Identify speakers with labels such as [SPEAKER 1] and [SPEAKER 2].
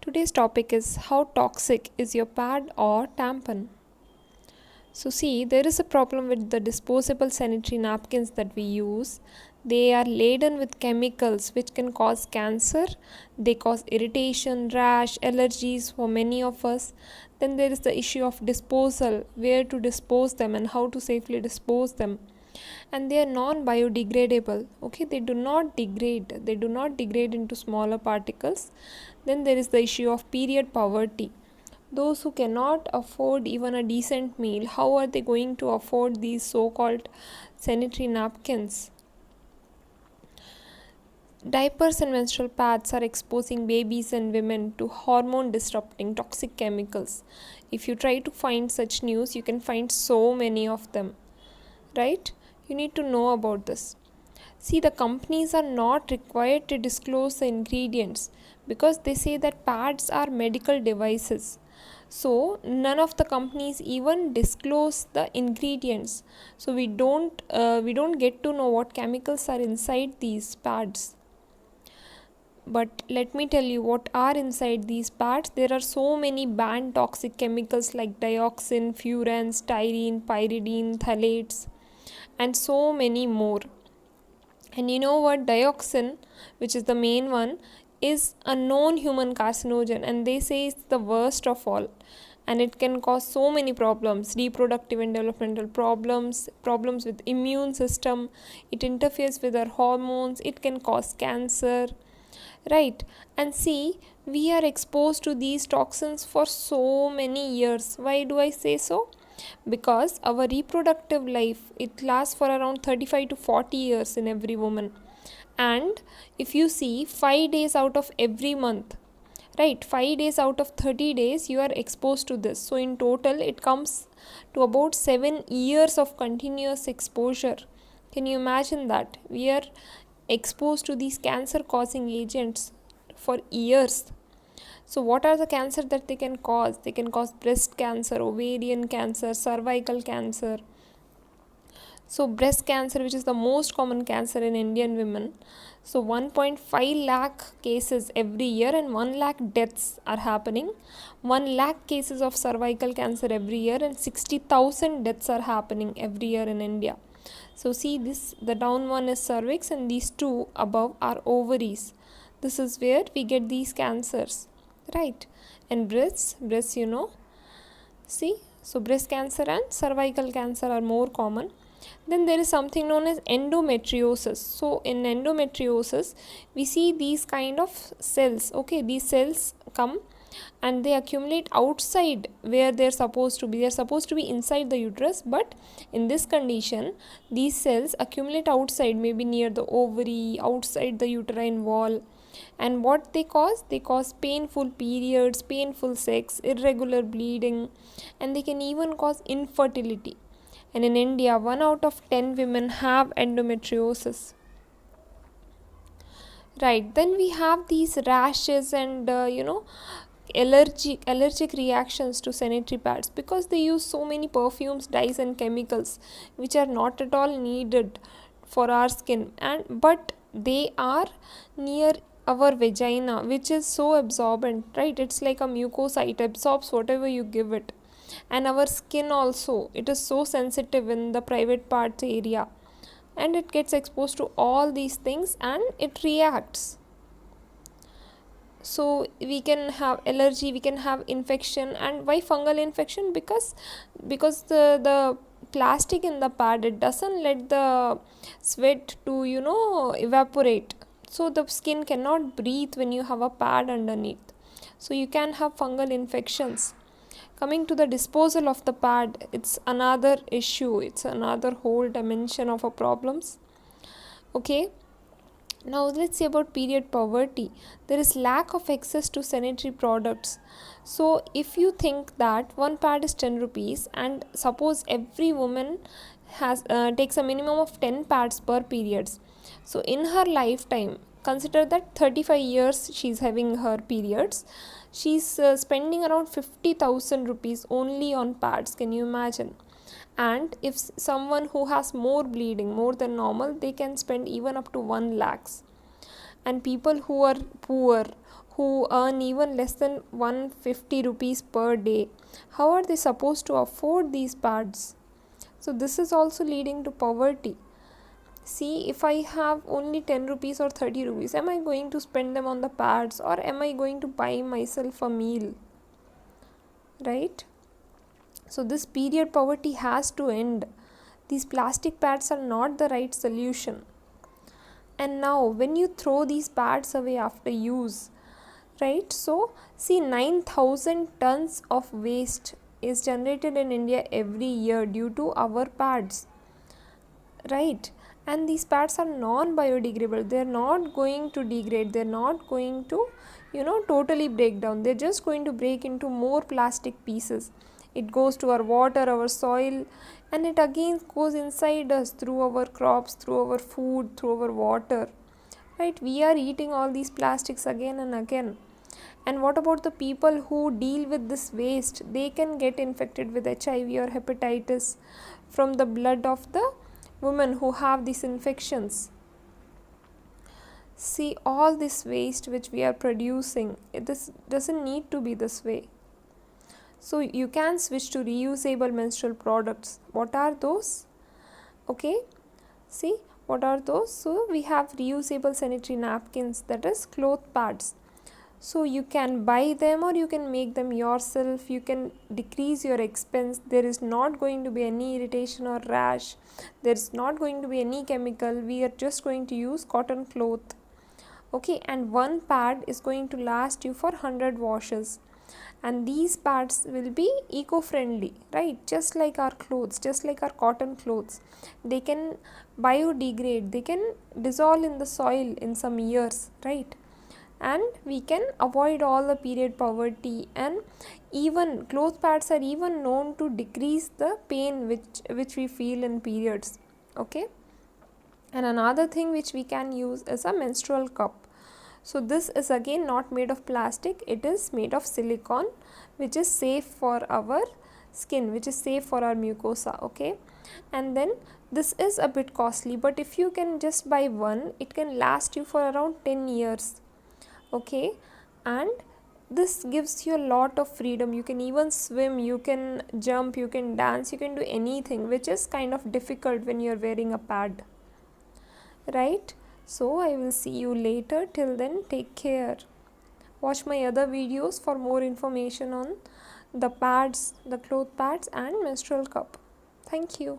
[SPEAKER 1] Today's topic is how toxic is your pad or tampon. So, see, there is a problem with the disposable sanitary napkins that we use. They are laden with chemicals which can cause cancer, they cause irritation, rash, allergies for many of us. Then there is the issue of disposal, where to dispose them and how to safely dispose them. And they are non biodegradable. Okay, they do not degrade into smaller particles. Then there is the issue of period poverty. Those who cannot afford even a decent meal, how are they going to afford these so called sanitary napkins? Diapers and menstrual pads are exposing babies and women to hormone disrupting toxic chemicals. If you try to find such news, you can find so many of them, right? You need to know about this. See, the companies are not required to disclose the ingredients because they say that pads are medical devices. So none of the companies even disclose the ingredients. So we don't get to know what chemicals are inside these pads. But let me tell you what are inside these pads. There are so many banned toxic chemicals like dioxin, furans, styrene, pyridine, phthalates, and so many more. And you know what? Dioxin, which is the main one, is a known human carcinogen, and they say it's the worst of all. And it can cause so many problems, reproductive and developmental problems, problems with immune system. It interferes with our hormones. It can cause cancer, right? And see, we are exposed to these toxins for so many years. Why do I say so? Because our reproductive life, it lasts for around 35 to 40 years in every woman. And if you see, 5 days out of every month, right, 5 days out of 30 days you are exposed to this. So in total it comes to about 7 years of continuous exposure. Can you imagine that? We are exposed to these cancer causing agents for years. So what are the cancer that they can cause? They can cause breast cancer, ovarian cancer, cervical cancer. So breast cancer, which is the most common cancer in Indian women. So 1.5 lakh cases every year and 1 lakh deaths are happening. 1 lakh cases of cervical cancer every year and 60,000 deaths are happening every year in India. So see this, the down one is cervix and these two above are ovaries. This is where we get these cancers, right? And breasts, see, so breast cancer and cervical cancer are more common. Then there is something known as endometriosis. So in endometriosis we see these kind of cells. Okay, these cells come and they accumulate outside where they're supposed to be. They're supposed to be inside the uterus, but in this condition these cells accumulate outside, maybe near the ovary, outside the uterine wall. And what they cause? They cause painful periods, painful sex, irregular bleeding, and they can even cause infertility. And in India, 1 out of 10 women have endometriosis. Right, then we have these rashes and allergic reactions to sanitary pads because they use so many perfumes, dyes, and chemicals which are not at all needed for our skin, and but they are near our vagina, which is so absorbent, right? It's like a mucosa, it absorbs whatever you give it. And our skin also, it is so sensitive in the private parts area, and it gets exposed to all these things and it reacts. So we can have allergy, we can have infection. And why fungal infection? Because the plastic in the pad, it doesn't let the sweat to evaporate, so the skin cannot breathe when you have a pad underneath, so you can have fungal infections. Coming to the disposal of the pad, it's another issue, it's another whole dimension of a problems. Okay, now let's see about period poverty. There is lack of access to sanitary products. So if you think that one pad is 10 rupees and suppose every woman has takes a minimum of 10 pads per periods, so in her lifetime, consider that 35 years she's having her periods, she's spending around 50,000 rupees only on pads. Can you imagine? And if someone who has more bleeding, more than normal, they can spend even up to 1 lakhs. And people who are poor, who earn even less than 150 rupees per day. How are they supposed to afford these pads? So this is also leading to poverty. See, if I have only 10 rupees or 30 rupees, am I going to spend them on the pads, or am I going to buy myself a meal? Right? So this period poverty has to end. These plastic pads are not the right solution. And now when you throw these pads away after use, right? So see, 9,000 tons of waste is generated in India every year due to our pads, right? And these pads are non biodegradable. They're not going to degrade, they're not going to totally break down. They're just going to break into more plastic pieces. It goes to our water, our soil, and it again goes inside us through our crops, through our food, through our water, right? We are eating all these plastics again and again. And what about the people who deal with this waste? They can get infected with HIV or hepatitis from the blood of the women who have these infections. See, all this waste which we are producing, this doesn't need to be this way. So you can switch to reusable menstrual products. What are those? Okay, see, what are those? So we have reusable sanitary napkins, that is cloth pads. So you can buy them or you can make them yourself. You can decrease your expense. There is not going to be any irritation or rash. There is not going to be any chemical. We are just going to use cotton cloth. Okay, and one pad is going to last you for 100 washes. And these pads will be eco-friendly, right? Just like our clothes, just like our cotton clothes. They can biodegrade. They can dissolve in the soil in some years, right? And we can avoid all the period poverty. And even cloth pads are even known to decrease the pain which we feel in periods. Okay, and another thing which we can use is a menstrual cup. So this is again not made of plastic, it is made of silicone, which is safe for our skin, which is safe for our mucosa. Okay, and then this is a bit costly, but if you can just buy one, it can last you for around 10 years. Okay, and this gives you a lot of freedom. You can even swim, you can jump, you can dance, you can do anything, which is kind of difficult when you're wearing a pad, right? So I will see you later. Till then, take care. Watch my other videos for more information on the pads, the cloth pads and menstrual cup. Thank you.